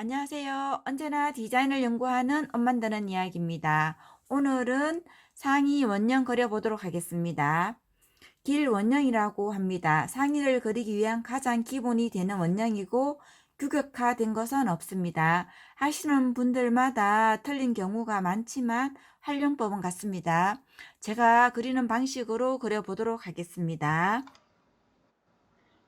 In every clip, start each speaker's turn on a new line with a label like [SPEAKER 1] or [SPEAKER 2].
[SPEAKER 1] 안녕하세요. 언제나 디자인을 연구하는 옷 만드는 이야기입니다. 오늘은 상의 원형 그려보도록 하겠습니다. 길 원형이라고 합니다. 상의를 그리기 위한 가장 기본이 되는 원형이고 규격화된 것은 없습니다. 하시는 분들마다 틀린 경우가 많지만 활용법은 같습니다. 제가 그리는 방식으로 그려보도록 하겠습니다.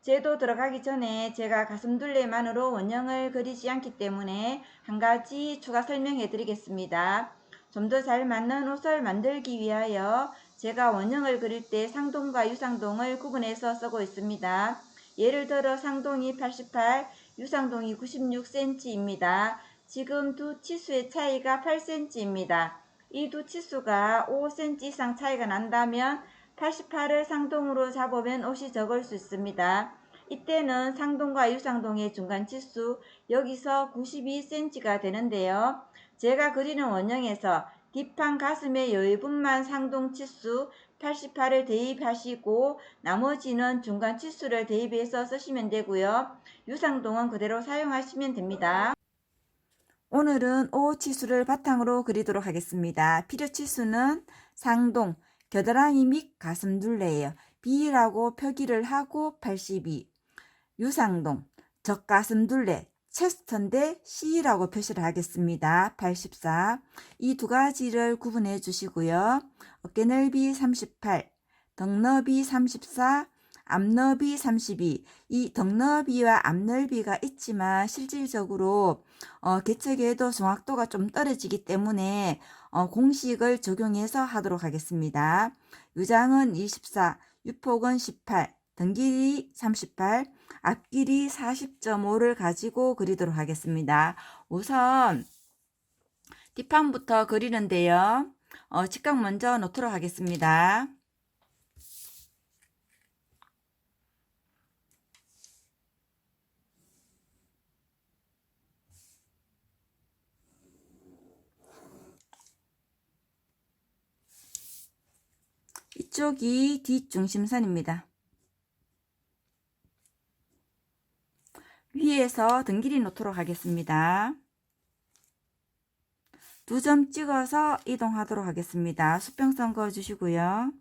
[SPEAKER 1] 제도 들어가기 전에 제가 가슴둘레만으로 원형을 그리지 않기 때문에 한 가지 추가 설명해 드리겠습니다. 좀 더 잘 맞는 옷을 만들기 위하여 제가 원형을 그릴 때 상동과 유상동을 구분해서 쓰고 있습니다. 예를 들어 상동이 88, 유상동이 96cm입니다. 지금 두 치수의 차이가 8cm입니다. 이 두 치수가 5cm 이상 차이가 난다면 88을 상동으로 잡으면 옷이 적을 수 있습니다. 이때는 상동과 유상동의 중간 치수, 여기서 92cm가 되는데요. 제가 그리는 원형에서 뒷판 가슴의 여유분만 상동 치수 88을 대입하시고 나머지는 중간 치수를 대입해서 쓰시면 되고요. 유상동은 그대로 사용하시면 됩니다. 오늘은 O 치수를 바탕으로 그리도록 하겠습니다. 필요 치수는 상동, 겨드랑이 및 가슴둘레예요. B라고 표기를 하고 82, 유상동, 적가슴둘레, 체스터인데 C라고 표시를 하겠습니다. 84. 이 두 가지를 구분해 주시고요. 어깨 넓이 38, 등 너비 34, 앞너비 32. 이 등너비와 앞너비가 있지만 실질적으로 개척에도 정확도가 좀 떨어지기 때문에 공식을 적용해서 하도록 하겠습니다. 유장은 24, 유폭은 18, 등 길이 38, 앞길이 40.5를 가지고 그리도록 하겠습니다. 우선 뒷판부터 그리는데요. 직각 먼저 놓도록 하겠습니다. 이쪽이 뒷중심선입니다. 위에서 등 길이 놓도록 하겠습니다. 2점 찍어서 이동하도록 하겠습니다. 수평선 그어주시고요.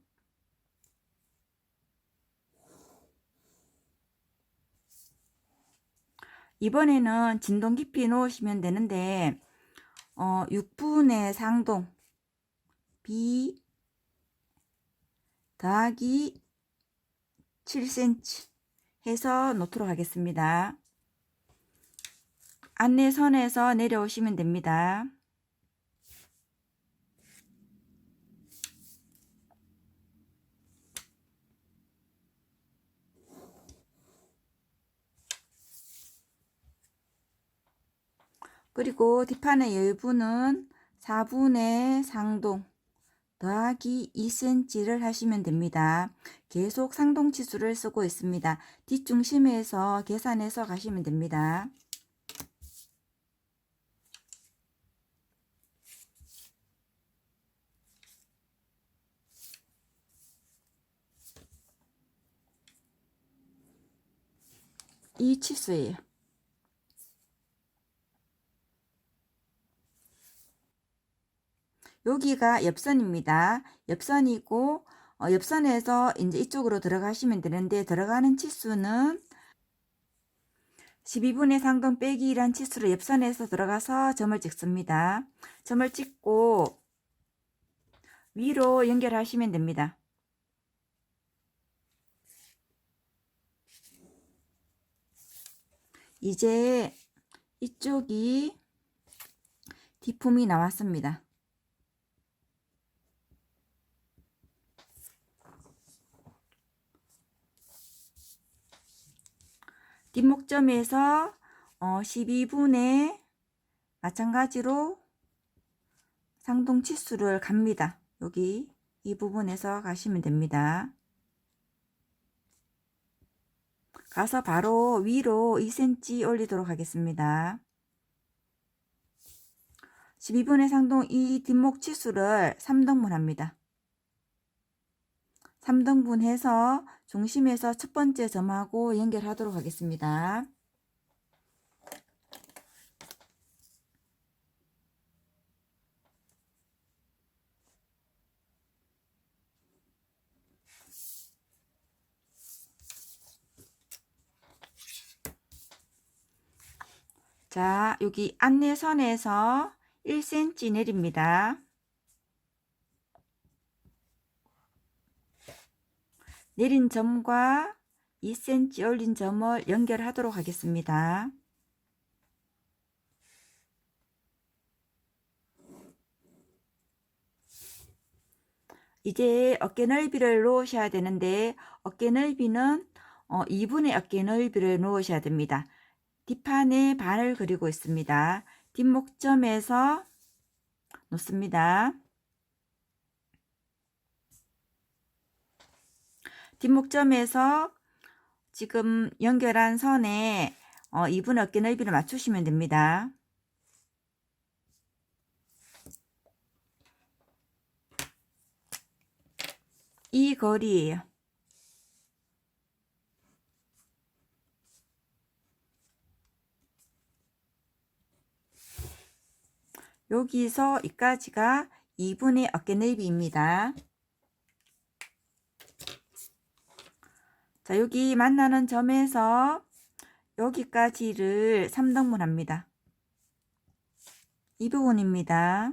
[SPEAKER 1] 이번에는 진동 깊이 놓으시면 되는데 6분의 상동 B 더하기 7cm 해서 놓도록 하겠습니다. 안내선에서 내려오시면 됩니다. 그리고 뒷판의 여유분은 4분의 상동 더하기 2cm를 하시면 됩니다. 계속 상동치수를 쓰고 있습니다. 뒷중심에서 계산해서 가시면 됩니다. 이 치수예요. 여기가 옆선입니다. 옆선이고 옆선에서 이제 이쪽으로 들어가시면 되는데 들어가는 치수는 12분의 상동 빼기 1한 치수로 옆선에서 들어가서 점을 찍습니다. 점을 찍고 위로 연결하시면 됩니다. 이제 이쪽이 뒷품이 나왔습니다. 뒷목점에서 12분의 마찬가지로 상동 치수를 갑니다. 여기 이 부분에서 가시면 됩니다. 가서 바로 위로 2cm 올리도록 하겠습니다. 12분의 상동 이 뒷목 치수를 3등분 합니다. 3등분 해서 중심에서 첫 번째 점하고 연결하도록 하겠습니다. 자, 여기 안내선에서 1cm 내립니다. 내린 점과 2cm 올린 점을 연결하도록 하겠습니다. 이제 어깨 넓이를 놓으셔야 되는데 어깨 넓이는 2분의 어깨 넓이를 놓으셔야 됩니다. 뒷판에 반을 그리고 있습니다. 뒷목점에서 놓습니다. 뒷목점에서 지금 연결한 선에 2분의 어깨 넓이를 맞추시면 됩니다. 이 거리예요. 여기서 여기까지가 2분의 어깨 넓이입니다. 자, 여기 만나는 점에서 여기까지를 3등분 합니다. 이 부분입니다.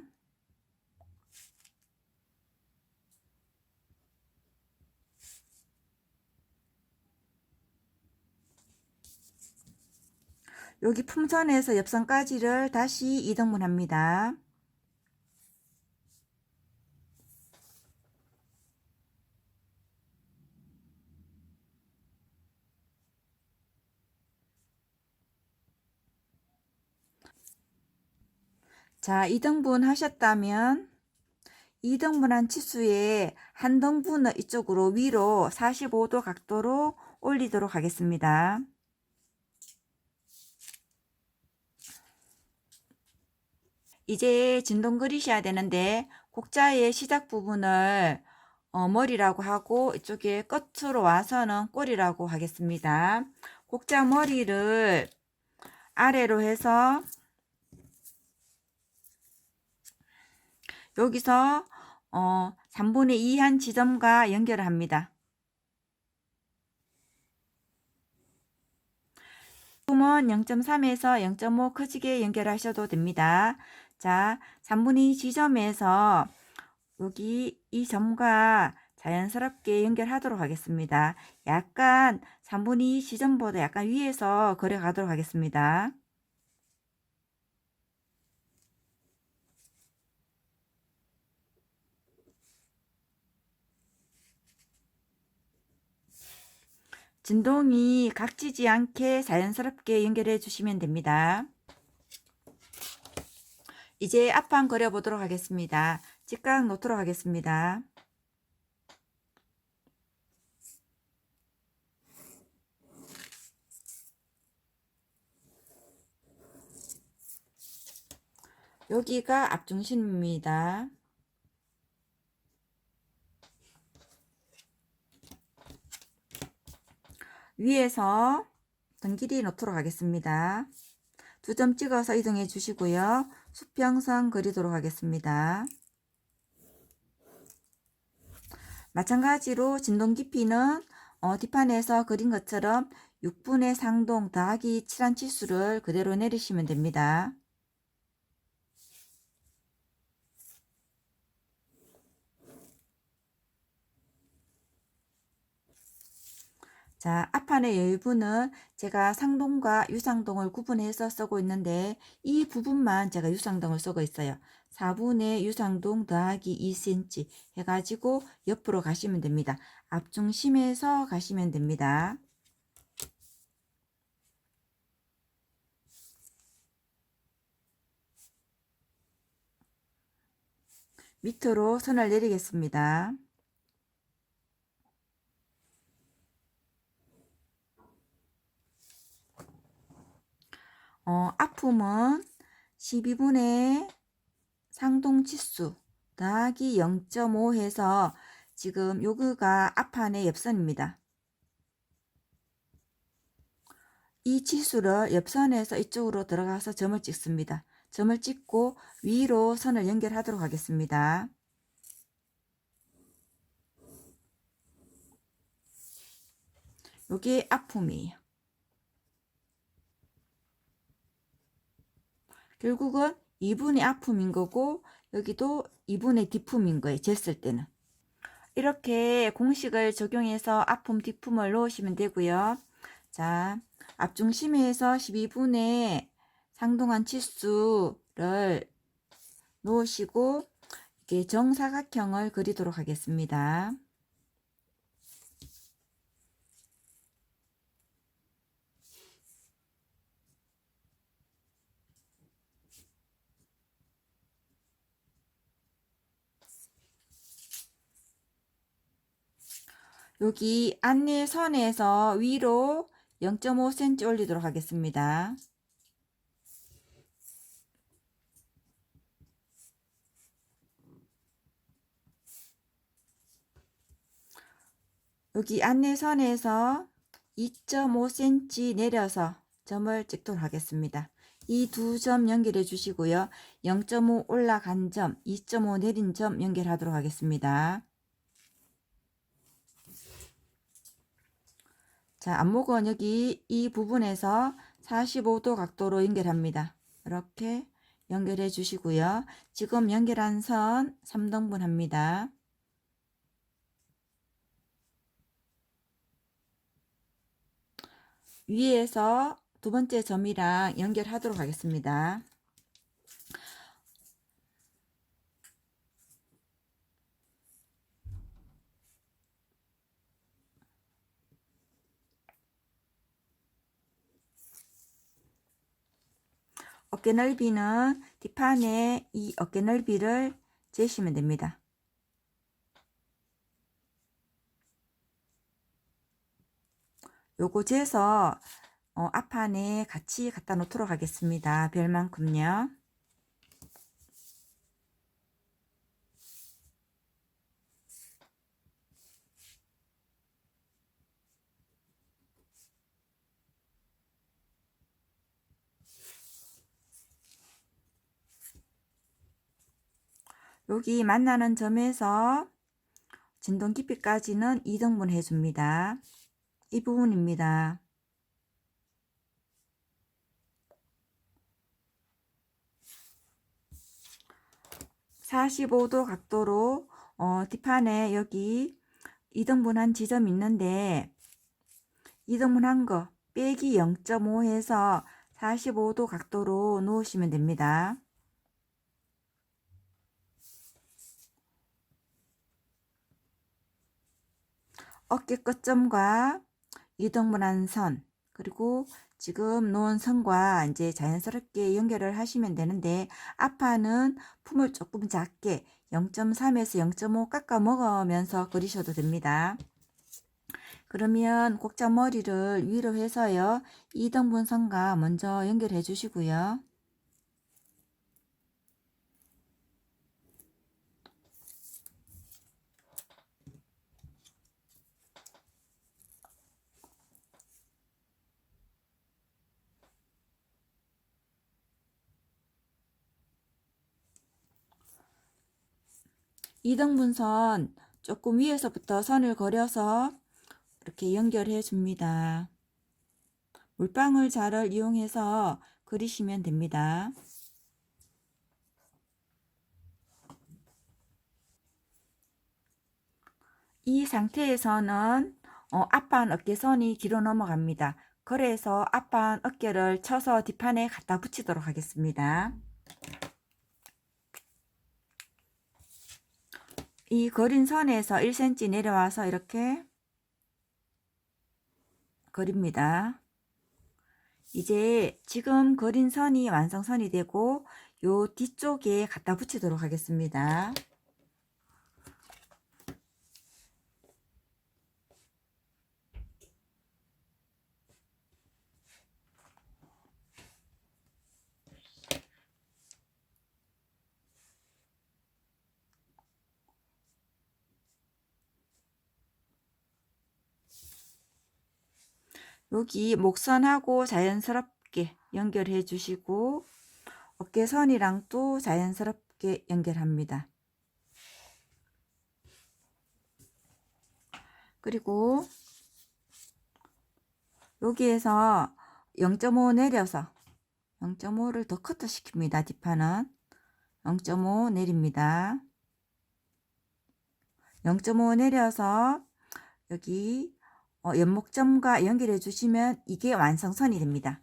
[SPEAKER 1] 여기 품선에서 옆선까지를 다시 2등분 합니다. 자, 2등분 하셨다면 2등분한 치수의 한 등분을 이쪽으로 위로 45도 각도로 올리도록 하겠습니다. 이제 진동 그리셔야 되는데 곡자의 시작 부분을 머리라고 하고 이쪽에 끝으로 와서는 꼬리라고 하겠습니다. 곡자 머리를 아래로 해서 여기서 3분의 2 한 지점과 연결을 합니다. 부품은 0.3에서 0.5 크지게 연결하셔도 됩니다. 자, 3분의 2 지점에서 여기 이 점과 자연스럽게 연결하도록 하겠습니다. 약간 3분의 2 지점보다 약간 위에서 그려가도록 하겠습니다. 진동이 각지지 않게 자연스럽게 연결해 주시면 됩니다. 이제 앞판 그려보도록 하겠습니다. 직각 놓도록 하겠습니다. 여기가 앞중심입니다. 위에서 등 길이 놓도록 하겠습니다. 2점 찍어서 이동해 주시고요. 수평선 그리도록 하겠습니다. 마찬가지로 진동 깊이는 뒷판에서 그린 것처럼 6분의 상동 더하기 7한 치수를 그대로 내리시면 됩니다. 자, 앞판의 여유분은 제가 상동과 유상동을 구분해서 쓰고 있는데 이 부분만 제가 유상동을 쓰고 있어요. 4분의 유상동 더하기 2cm 해가지고 옆으로 가시면 됩니다. 앞중심에서 가시면 됩니다. 밑으로 선을 내리겠습니다. 앞품은 12분의 상동치수 더하기 0.5 해서 지금 요거가 앞판의 옆선입니다. 이 치수를 옆선에서 이쪽으로 들어가서 점을 찍습니다. 점을 찍고 위로 선을 연결하도록 하겠습니다. 요게 앞품이에요. 결국은 2분의 앞품인 거고 여기도 2분의 뒷품인 거예요. 쟀을 때는. 이렇게 공식을 적용해서 앞품 뒷품을 놓으시면 되고요. 자, 앞중심에서 12분의 상동한 치수를 놓으시고 이렇게 정사각형을 그리도록 하겠습니다. 여기 안내선에서 위로 0.5cm 올리도록 하겠습니다. 여기 안내선에서 2.5cm 내려서 점을 찍도록 하겠습니다. 이 두 점 연결해 주시고요. 0.5 올라간 점, 2.5 내린 점 연결하도록 하겠습니다. 자, 안목은 여기 이 부분에서 45도 각도로 연결합니다. 이렇게 연결해 주시고요. 지금 연결한 선 3등분 합니다. 위에서 두 번째 점이랑 연결하도록 하겠습니다. 어깨 넓이는 뒷판에 이 어깨 넓이를 재시면 됩니다. 요거 재서 앞판에 같이 갖다 놓도록 하겠습니다. 별만큼요. 여기 만나는 점에서 진동 깊이까지는 2등분 해줍니다. 이 부분입니다. (45도) 각도로 뒷판에 여기 2등분한 지점이 있는데 2등분한 거 빼기 0.5 해서 45도 각도로 놓으시면 됩니다. 어깨 끝점과 2등분한 선 그리고 지금 놓은 선과 이제 자연스럽게 연결을 하시면 되는데 앞판은 품을 조금 작게 0.3에서 0.5 깎아 먹으면서 그리셔도 됩니다. 그러면 곡자머리를 위로 해서요 2등분 선과 먼저 연결해 주시고요. 이등분선 조금 위에서부터 선을 그려서 이렇게 연결해 줍니다. 물방울 자를 이용해서 그리시면 됩니다. 이 상태에서는 앞판 어깨선이 뒤로 넘어갑니다. 그래서 앞판 어깨를 쳐서 뒷판에 갖다 붙이도록 하겠습니다. 이 그린 선에서 1cm 내려와서 이렇게 그립니다. 이제 지금 그린 선이 완성선이 되고 요 뒤쪽에 갖다 붙이도록 하겠습니다. 여기 목선하고 자연스럽게 연결해 주시고 어깨선이랑 또 자연스럽게 연결합니다. 그리고 여기에서 0.5 내려서 0.5를 더 커트 시킵니다. 뒷판은 0.5 내립니다. 0.5 내려서 여기 연목점과 연결해 주시면 이게 완성선이 됩니다.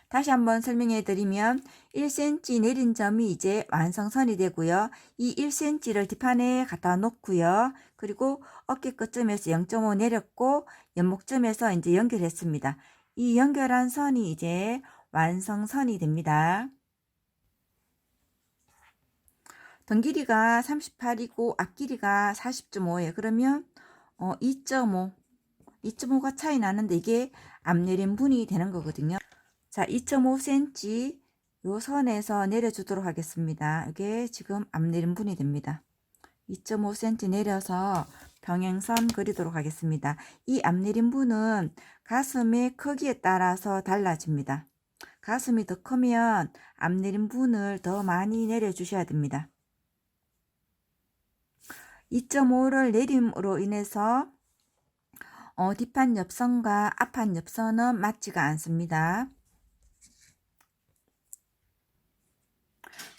[SPEAKER 1] 다시 한번 설명해 드리면 1cm 내린 점이 이제 완성선이 되고요. 이 1cm를 뒷판에 갖다 놓고요. 그리고 어깨 끝점에서 0.5 내렸고 연목점에서 이제 연결했습니다. 이 연결한 선이 이제 완성선이 됩니다. 등 길이가 38이고 앞 길이가 40.5예요. 그러면 2.5가 차이 나는데 이게 앞내림분이 되는 거거든요. 자, 2.5cm 요 선에서 내려주도록 하겠습니다. 이게 지금 앞내림분이 됩니다. 2.5cm 내려서 평행선 그리도록 하겠습니다. 이 앞내림분은 가슴의 크기에 따라서 달라집니다. 가슴이 더 크면 앞내림분을 더 많이 내려주셔야 됩니다. 2.5를 내림으로 인해서 뒷판 옆선과 앞판 옆선은 맞지가 않습니다.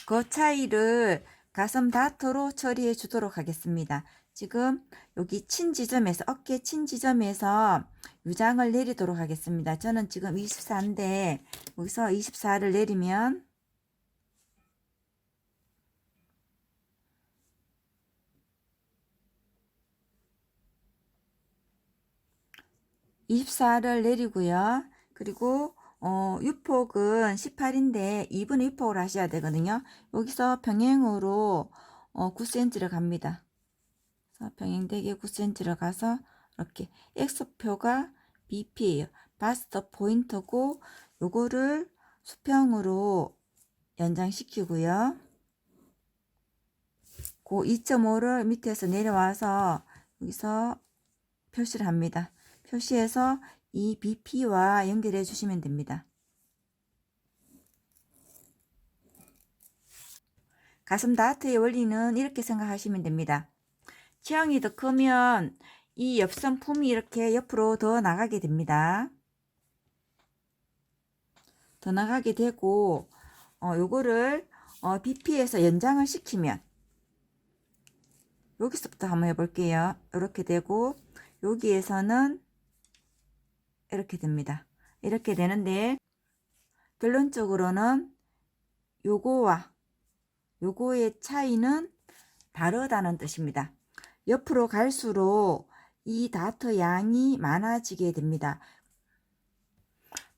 [SPEAKER 1] 그 차이를 가슴 다트로 처리해 주도록 하겠습니다. 지금 여기 친 지점에서 어깨 친 지점에서 유장을 내리도록 하겠습니다. 저는 지금 24인데 여기서 24를 내리면 24를 내리고요. 그리고 유폭은 18인데 2분의 유폭을 하셔야 되거든요. 여기서 평행으로 9cm를 갑니다. 평행되게 9cm를 가서 이렇게 X표가 BP예요. 바스트 포인트고 요거를 수평으로 연장시키고요. 그 2.5를 밑에서 내려와서 여기서 표시를 합니다. 표시해서 이 BP와 연결해 주시면 됩니다. 가슴 다트의 원리는 이렇게 생각하시면 됩니다. 체형이 더 크면 이 옆선 품이 이렇게 옆으로 더 나가게 됩니다. 더 나가게 되고 요거를 BP에서 연장을 시키면 여기서부터 한번 해볼게요. 이렇게 되고 여기에서는 이렇게 됩니다. 이렇게 되는데 결론적으로는 요거와 요거의 차이는 다르다는 뜻입니다. 옆으로 갈수록 이 다트 양이 많아지게 됩니다.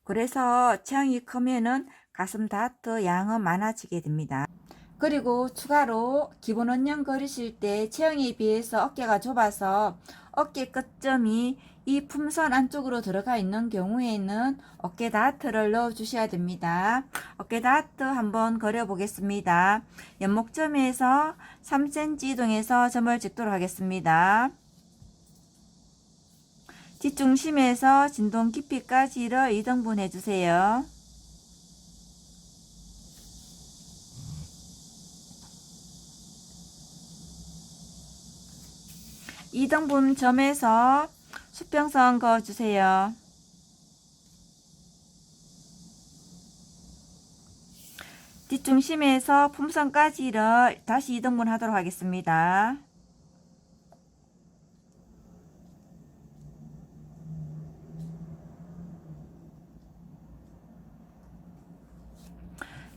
[SPEAKER 1] 그래서 체형이 크면은 가슴 다트 양은 많아지게 됩니다. 그리고 추가로 기본 원형 그리실 때 체형에 비해서 어깨가 좁아서 어깨 끝점이 이 품선 안쪽으로 들어가 있는 경우에는 어깨 다트를 넣어 주셔야 됩니다. 어깨 다트 한번 그려 보겠습니다. 연목점에서 3cm 이동해서 점을 찍도록 하겠습니다. 뒷중심에서 진동 깊이까지를 2등분 해주세요. 이등분 점에서 수평선 그어주세요. 뒷중심에서 품선까지를 다시 2등분 하도록 하겠습니다.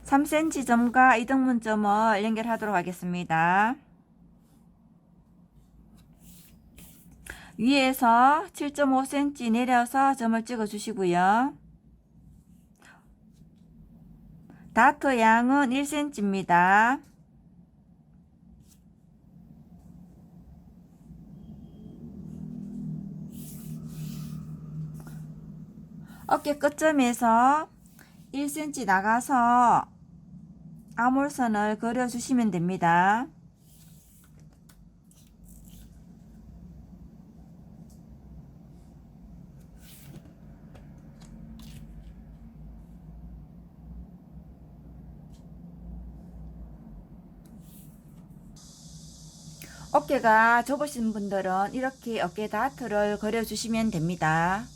[SPEAKER 1] (3cm) 점과 2등분 점을 연결하도록 하겠습니다. 위에서 7.5cm 내려서 점을 찍어 주시고요. 다트 양은 1cm입니다. 어깨 끝점에서 1cm 나가서 아몰선을 그려주시면 됩니다. 어깨가 좁으신 분들은 이렇게 어깨 다트를 그려주시면 됩니다.